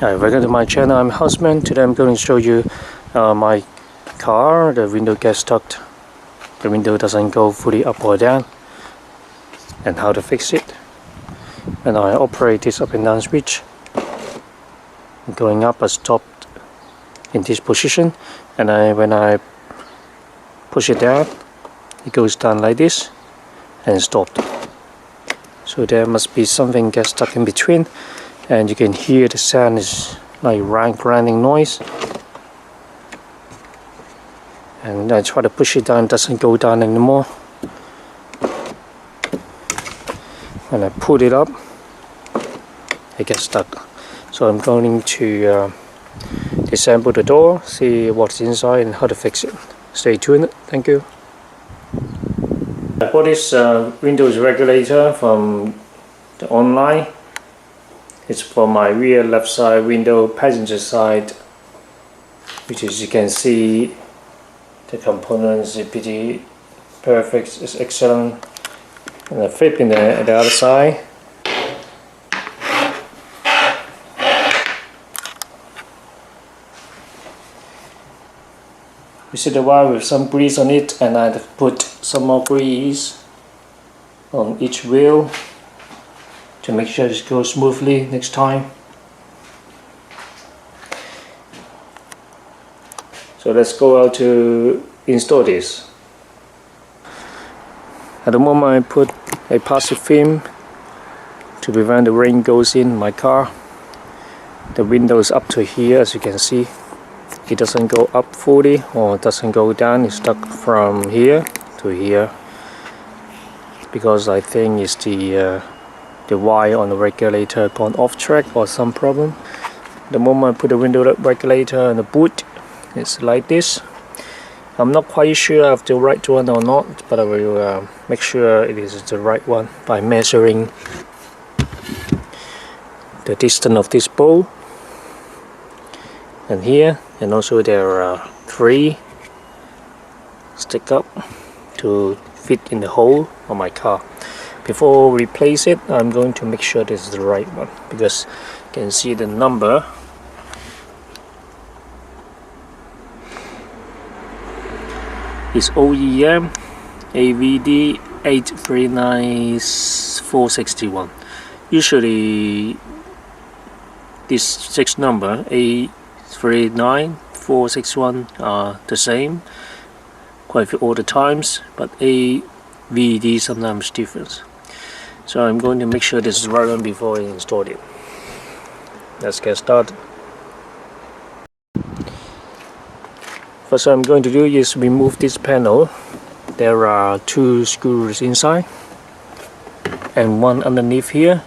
Hi, welcome to my channel. I'm Houseman. Today I'm going to show you my car. The window gets stuck. The window doesn't go fully up or down, and how to fix it. And I operate this up and down switch. Going up, I stopped in this position, and when I push it down, it goes down like this and stopped. So there must be something gets stuck in between. And you can hear the sound is like grinding noise. And I try to push it down, it doesn't go down anymore. When I pull it up, it gets stuck. So I'm going to disassemble the door, see what's inside and how to fix it. Stay tuned. Thank you. I bought this Windows regulator from the online. It's for my rear left side window, passenger side, which as you can see, the components are pretty perfect, it's excellent. And I flip in the other side. You see the wire with some grease on it, and I put some more grease on each wheel to make sure it goes smoothly next time. So let's go out to install this. At the moment I put a passive film to prevent the rain goes in my car. The window is up to here, as you can see. It doesn't go up fully or doesn't go down, it's stuck from here to here. Because I think it's the wire on the regulator gone off track or some problem. The moment I put the window regulator on the boot, it's like this. I'm not quite sure if the right one or not, but I will make sure it is the right one by measuring the distance of this bolt and here, and also there are 3 stick up to fit in the hole on my car. Before we replace it, I'm going to make sure this is the right one, because you can see the number is OEM AVD 839461. Usually this 6 number A39461 are the same quite a few all the times, but AVD sometimes different. So I'm going to make sure this is the right one before I install it. Let's get started. First what I'm going to do is remove this panel. There are 2 screws inside and 1 underneath here.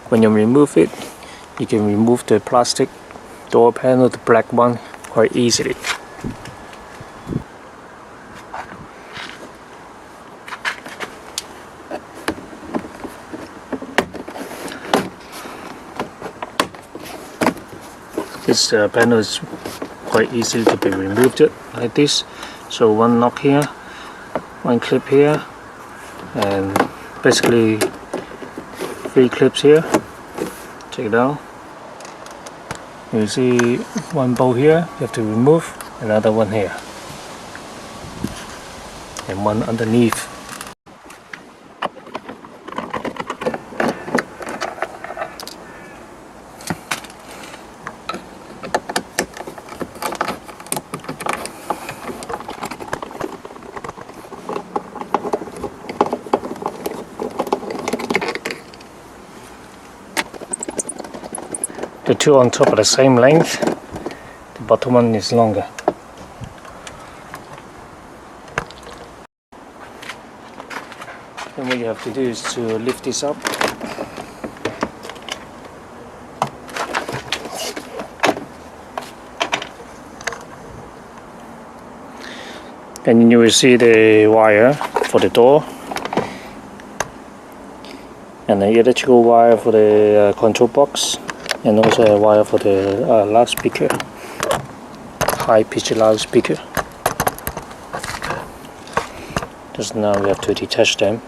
When you remove it, you can remove the plastic door panel, the black one, quite easily. This panel is quite easy to be removed like this. So 1 knock here, 1 clip here, and basically 3 clips here. Check it out. You see 1 bolt here, you have to remove, another one here, and 1 underneath. The 2 on top are the same length, the bottom one is longer. Then what you have to do is to lift this up. And you will see the wire for the door, and the electrical wire for the control box, and also a wire for the loudspeaker, high pitch loudspeaker. Just now we have to detach them.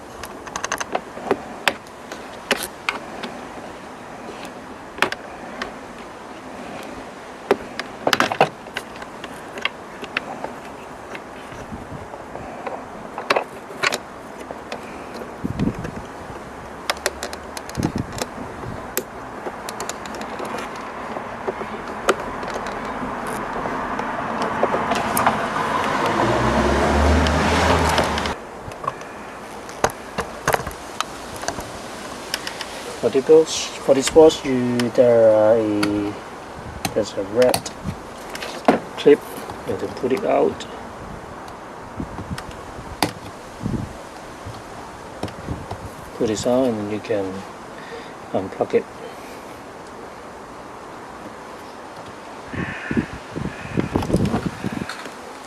For this box, there's a red clip. You have to put it out. Put this out, and then you can unplug it.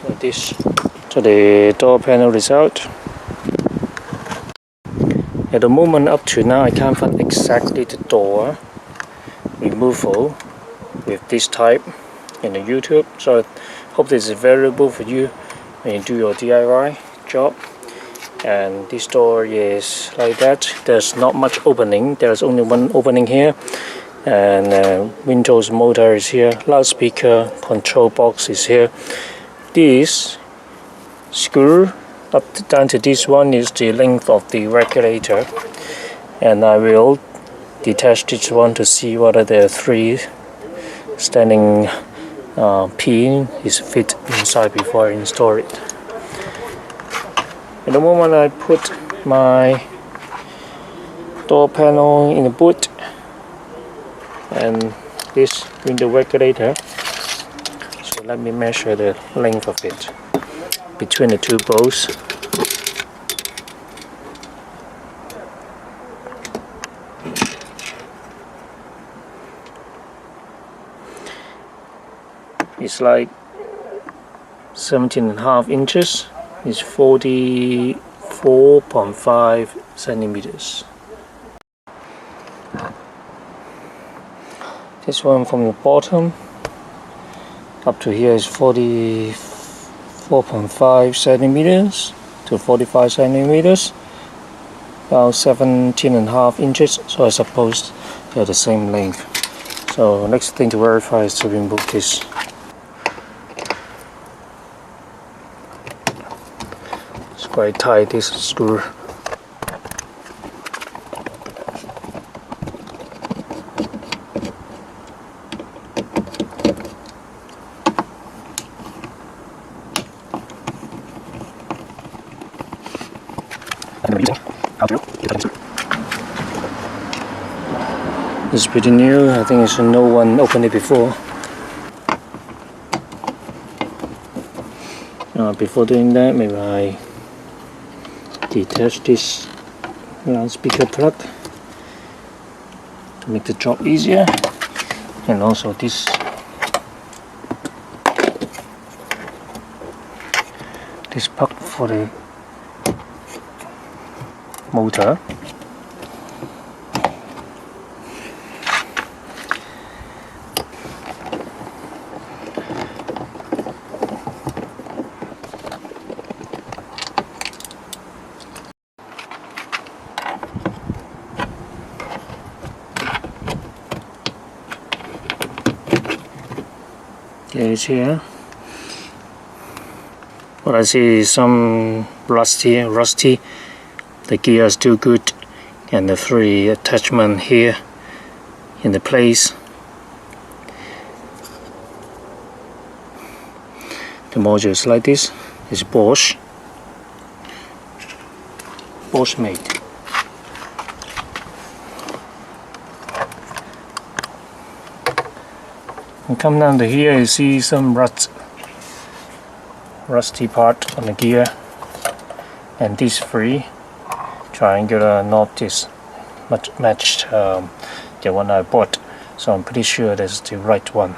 Like this. So the door panel is out. At the moment, up to now, I can't find exactly the door removal with this type in the YouTube. So I hope this is valuable for you when you do your DIY job. And this door is like that. There's not much opening. There's only one opening here, and Windows motor is here. Loudspeaker control box is here. This screw down to this one is the length of the regulator, and I will detach this one to see whether the 3 standing pin is fit inside before I install it. At the moment, I put my door panel in the boot and this window regulator. So let me measure the length of it between the 2 bolts. It's like 17.5 inches. It's 44.5 centimeters. This one from the bottom up to here is 44.5 centimeters to 45 centimeters, about 17.5 inches. So I suppose they're the same length. So next thing to verify is to remove this. It's quite tight, this screw. It's pretty new. I think no one opened it before. Before doing that, maybe I detach this loudspeaker plug to make the job easier, and also this plug for the motor. Okay, it's here. What I see is some rusty. The gear is still good, and the 3 attachment here in the place. The module is like this. It's Bosch made. And come down to here, you see some rusty part on the gear, and these 3 triangular knob is matched the one I bought, so I'm pretty sure that's the right one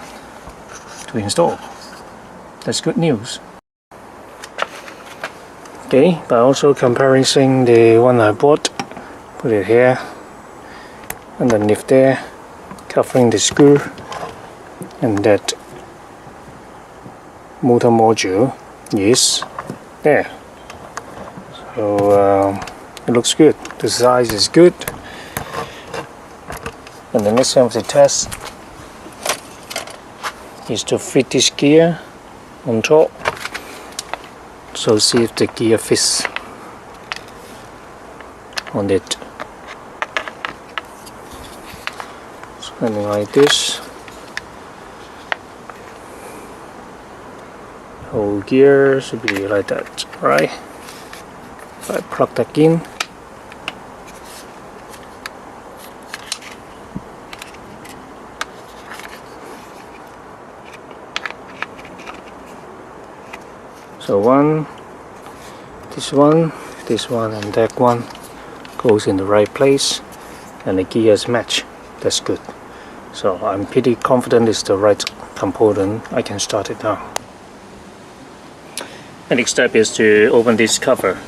to install. That's good news. Okay, but also comparing the one I bought, put it here, underneath there, covering the screw, and that motor module is there. So it looks good. The size is good. And the next one of the test is to fit this gear on top. So see if the gear fits on it. Something like this. Whole gear should be like that, right? If I plug that in, So this one, and that one goes in the right place, and the gears match. That's good. So I'm pretty confident it's the right component. I can start it now. The next step is to open this cover.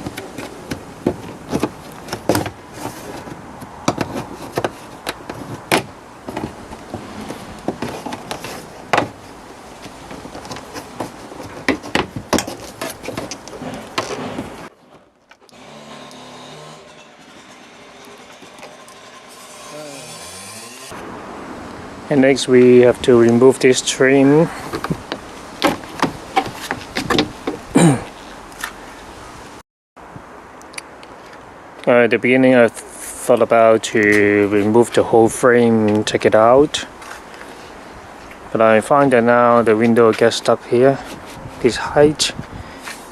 And next we have to remove this trim. At the beginning I thought about to remove the whole frame, take it out. But I find that now the window gets stuck here, this height.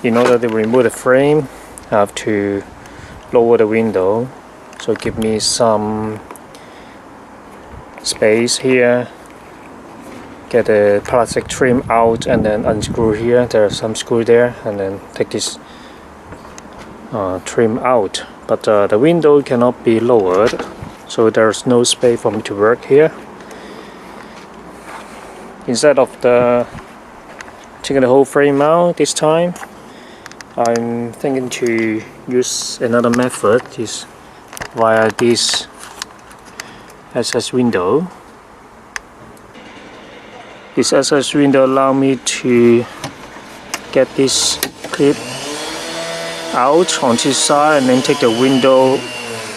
In order to remove the frame, I have to lower the window. So give me some space here, get the plastic trim out and then unscrew here. There are some screw there, and then take this trim out. But the window cannot be lowered, so there's no space for me to work here. Instead of taking the whole frame out this time, I'm thinking to use another method, is via this SS window. This SS window allows me to get this clip out on this side, and then take the window.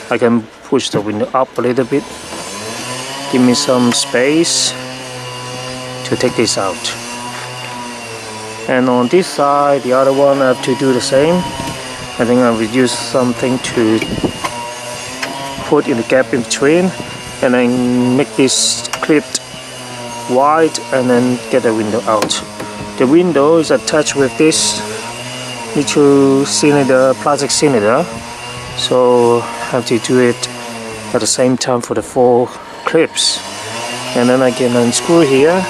I can push the window up a little bit, give me some space to take this out. And on this side, the other one, I have to do the same. I think I will use something to put in the gap in between, and then make this clipped wide, and then get the window out. The window is attached with this little cylinder, plastic cylinder, so I have to do it at the same time for the 4 clips. And then I can unscrew here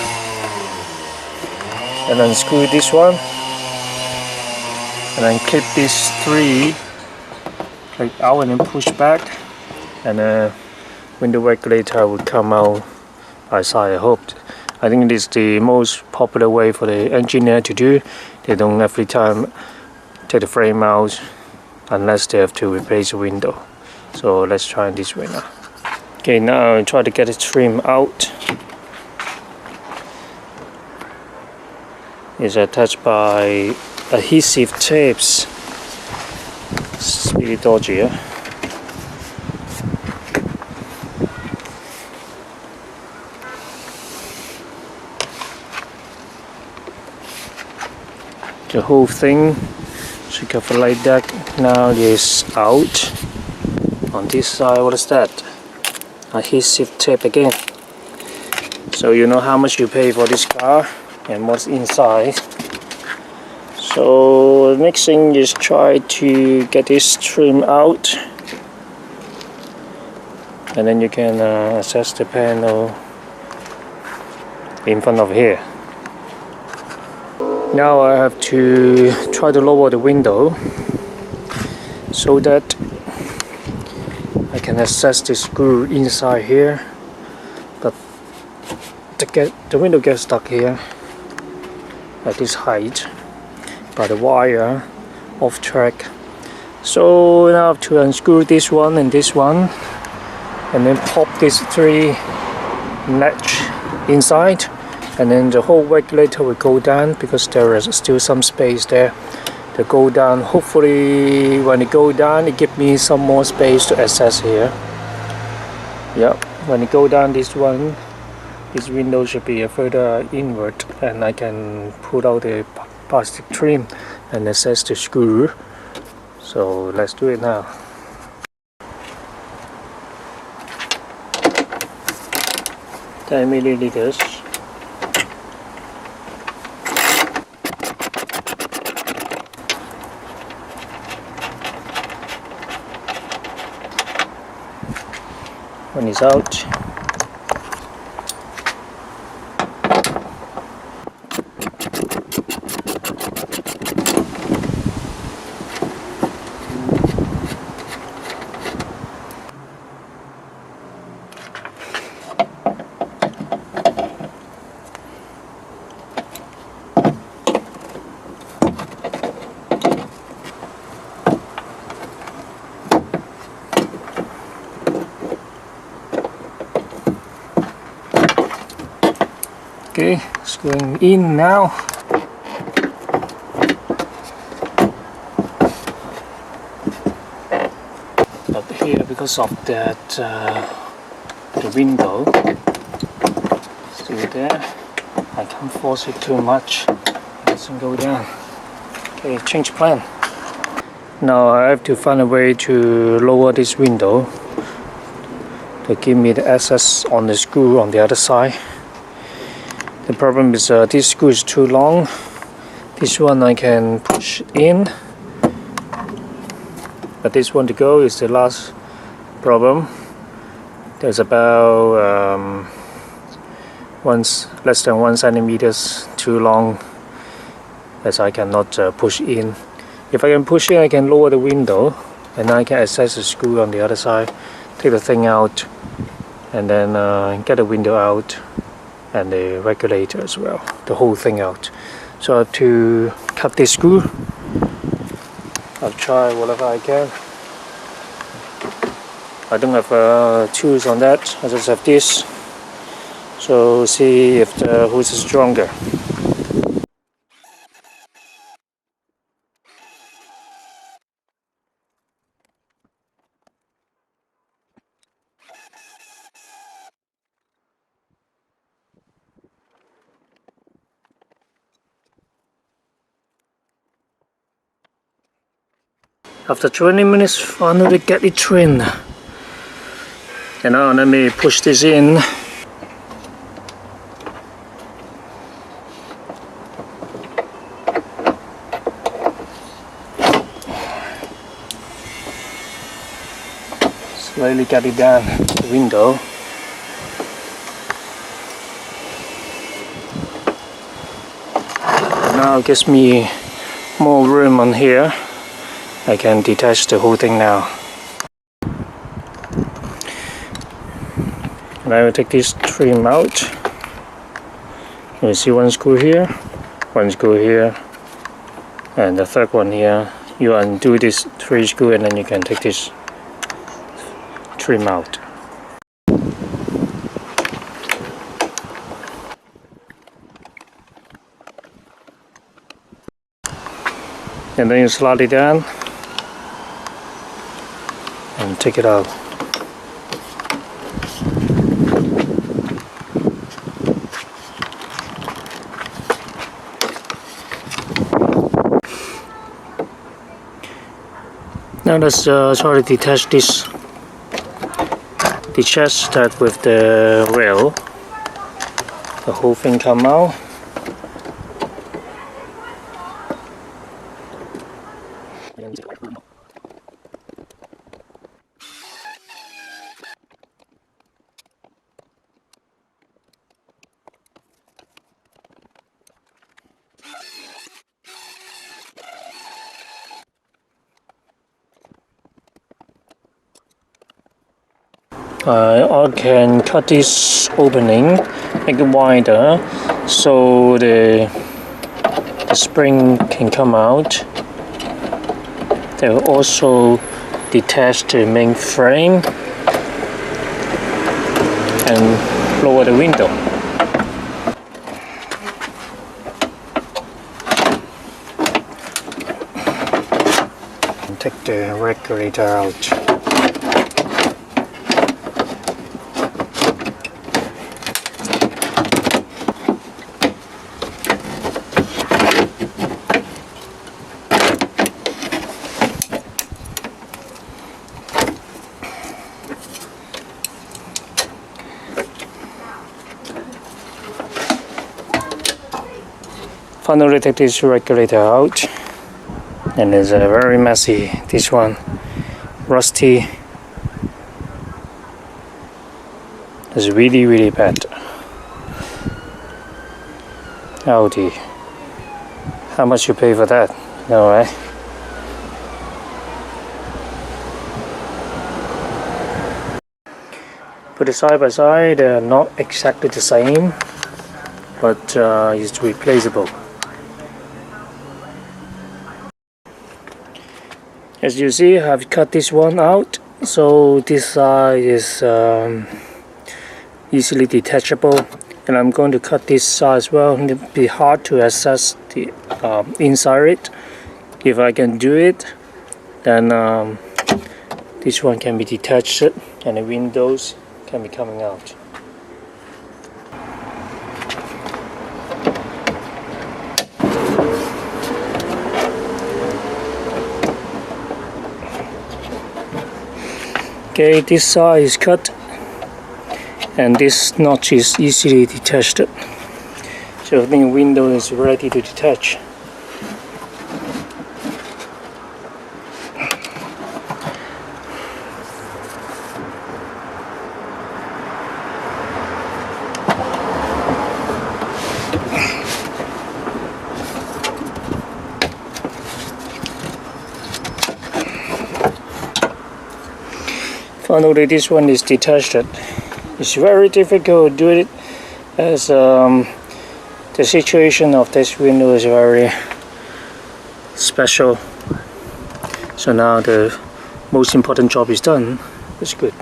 and unscrew this one, and then clip these 3 like out and then push back, and the window regulator will come out by side. I think it is the most popular way for the engineer to do. They don't every time take the frame out unless they have to replace the window. So let's try this way now. Okay, now I try to get the trim out. It's attached by adhesive tapes. It's really dodgy, yeah? The whole thing should cover like that. Now is out. On this side, what is that? Adhesive tape again. So you know how much you pay for this car and what's inside. So the next thing is try to get this trim out, and then you can access the panel in front of here. Now I have to try to lower the window so that I can access the screw inside here, but the window gets stuck here at this height by the wire off track. So now I have to unscrew this one and this one, and then pop these 3 latch inside, and then the whole regulator will go down because there is still some space there to go down. Hopefully when it go down, it gives me some more space to access here. Yep, when it go down this one, this window should be further inward, and I can pull out the plastic trim and access the screw. So let's do it now. 10 milliliters. One is out. Okay, it's going in now. But here, because of that the window still there, I can't force it too much. It doesn't go down. Okay, change plan. Now I have to find a way to lower this window to give me the access on the screw on the other side. The problem is this screw is too long. This one I can push in, but this one to go is the last problem. There's about less than 1 centimeters too long, as I cannot push in. If I can push in, I can lower the window, and I can access the screw on the other side, take the thing out, and then get the window out and the regulator as well, the whole thing out. So I have to cut this screw. I'll try whatever I can. I don't have tools on that, I just have this. So see if the hose is stronger. After 20 minutes, finally get it trimmed. And now let me push this in. Slowly get it down the window. Now it gives me more room on here. I can detach the whole thing now. And I will take this trim out. You see one screw here, one screw here, and the third one here. You undo this 3 screw and then you can take this trim out. And then you slide it down and take it out. Now let's try to detach this. Detach that with the rail. The whole thing come out. I can cut this opening, make it wider, so the spring can come out. They will also detach the main frame and lower the window. And take the regulator out. Finally take this regulator out, and it's very messy, this one, rusty. It's really bad. Audi, how much you pay for that? No, right? Put it side by side, they're not exactly the same, but it's replaceable. As you see, I've cut this one out, so this side is easily detachable, and I'm going to cut this side as well. It'll be hard to access the inside it. If I can do it, then this one can be detached and the windows can be coming out. Okay, this side is cut and this notch is easily detached. So I think the window is ready to detach. Finally, this one is detached. It's very difficult to do it as the situation of this window is very special. So now the most important job is done. It's good.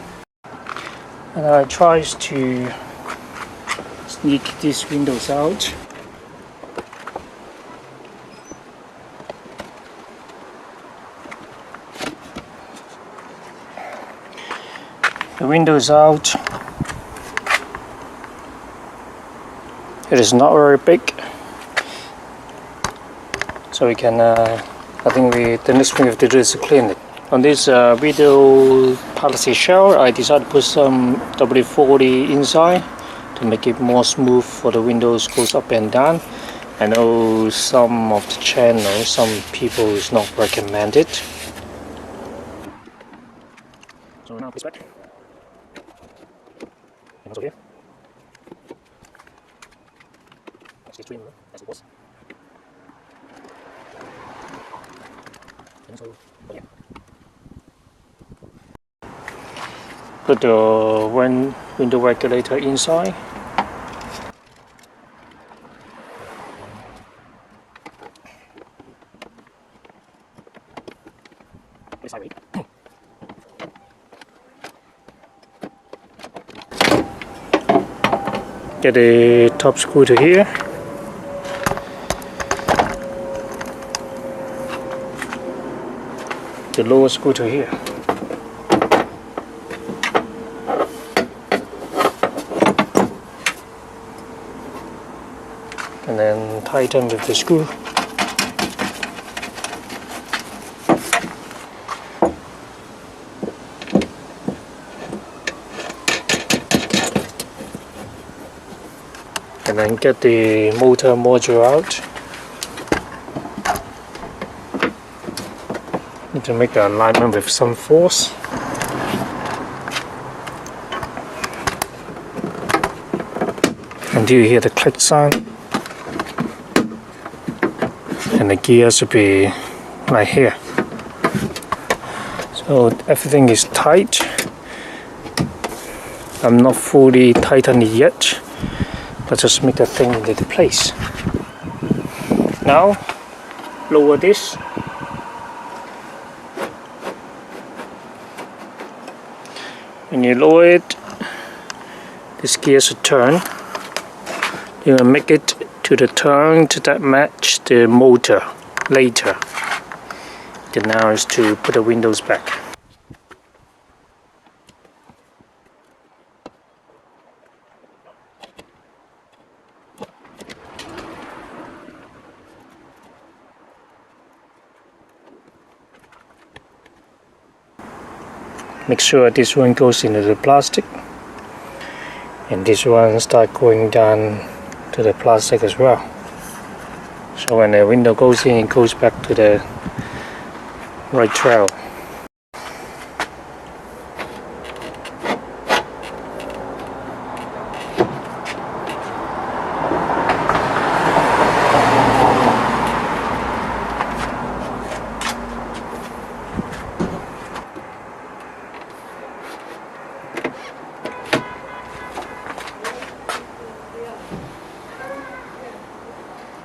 And I try to sneak these windows out. The window is out. It is not very big, so we can. I think the next thing we have to do is to clean it. On this video policy shell, I decided to put some W40 inside to make it more smooth for the windows goes up and down. I know some of the channels, some people is not recommended. So now please back. And also here. That's the trim as it was. And also, yeah. Put the window regulator inside. Get the top screw to here. The lower screw to here. And then tighten with the screw. And then get the motor module out. Need to make the alignment with some force. And do you hear the click sound? And the gears should be right here. So everything is tight. I'm not fully tightened it yet. Let's just make the thing into place. Now, lower this. When you lower it, this gear should turn. You're gonna make it to the turn to that match the motor later. Then now is to put the windows back. Make sure this one goes into the plastic and this one start going down to the plastic as well. So when the window goes in, it goes back to the right trail.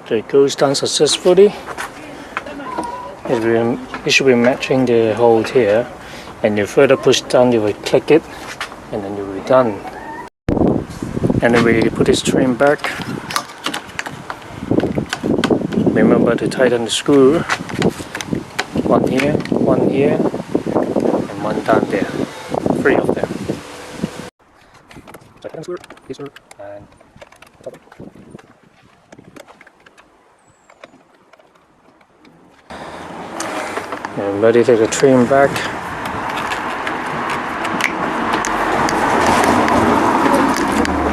So it goes down successfully. It should be matching the hole here, and you further push down, you will click it, and then you will be done. And then we put this trim back. Remember to tighten the screw. One here, and one down there. 3 of them. So tighten the screw, this screw, and top it. And ready to take the trim back.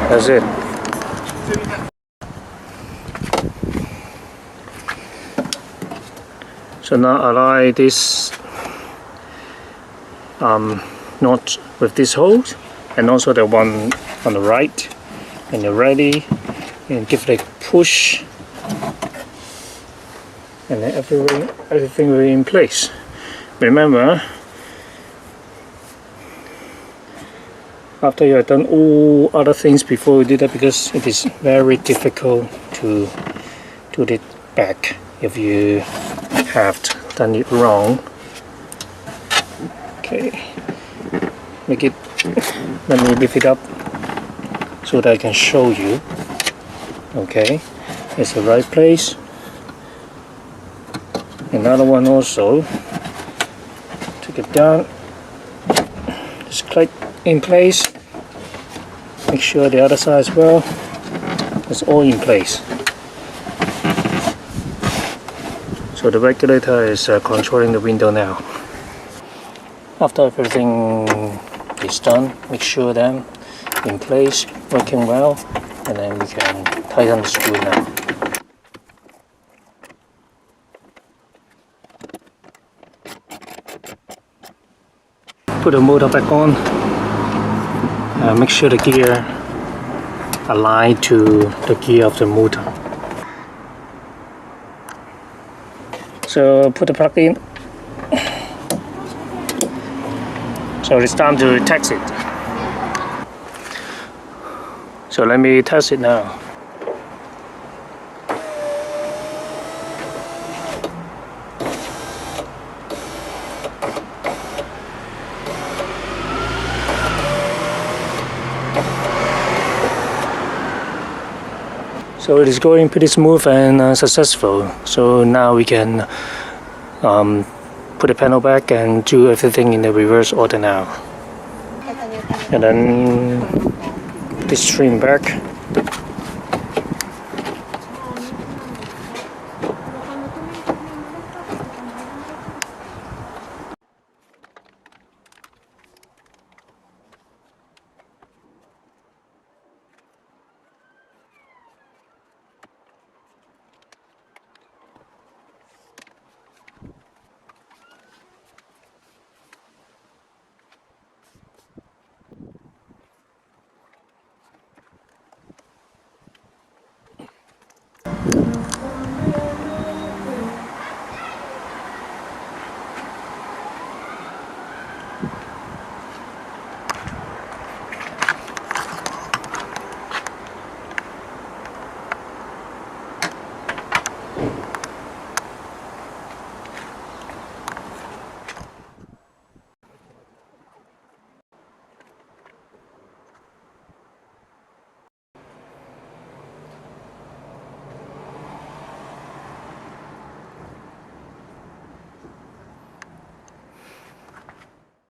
That's it. So now align this knot with this hole and also the one on the right, and you're ready, and give it a push, and then everything will be in place. Remember, after you have done all other things before you do that, because it is very difficult to do it back if you have done it wrong. Okay, let me lift it up so that I can show you. Okay, it's the right place. Another one also. Take it down. Just click in place. Make sure the other side as well. It's all in place. So the regulator is controlling the window now. After everything is done, make sure them in place, working well, and then we can tighten the screw now. Put the motor back on. Make sure the gear align to the gear of the motor. So put the plug in. So it's time to test it. So let me test it now. So it is going pretty smooth and successful. So now we can put the panel back and do everything in the reverse order now. And then this trim back.